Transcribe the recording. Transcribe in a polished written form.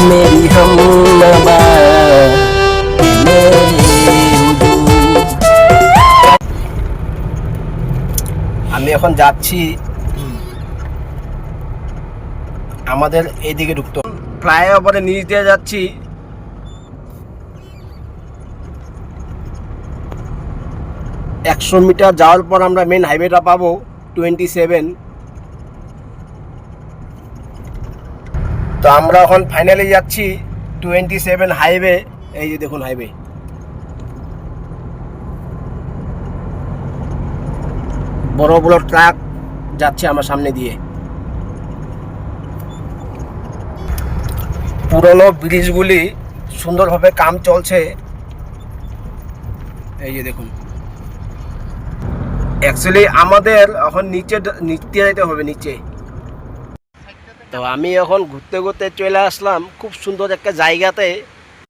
मेरी हमनवा मेरे हुजूर। আমি এখন যাচ্ছি আমাদের এইদিকে ঢুকতো ফ্লাইওভারের নিচ দিয়ে যাচ্ছি। 100 মিটার যাওয়ার পর আমরা মেন হাইওয়েটা পাবো 27। তো আমরা এখন ফাইনালি যাচ্ছি 27 হাইওয়ে। এই যে দেখুন হাইওয়ে, বড় বড় ট্রাক যাচ্ছে আমার সামনে দিয়ে। পুরনো ব্রিজগুলি সুন্দরভাবে কাম চলছে। এই যে দেখুন, অ্যাকচুয়ালি আমাদের এখন নিচে যেতে হবে নিচে। তো আমি এখন ঘুরতে ঘুরতে চলে আসলাম খুব সুন্দর একটা জায়গাতে।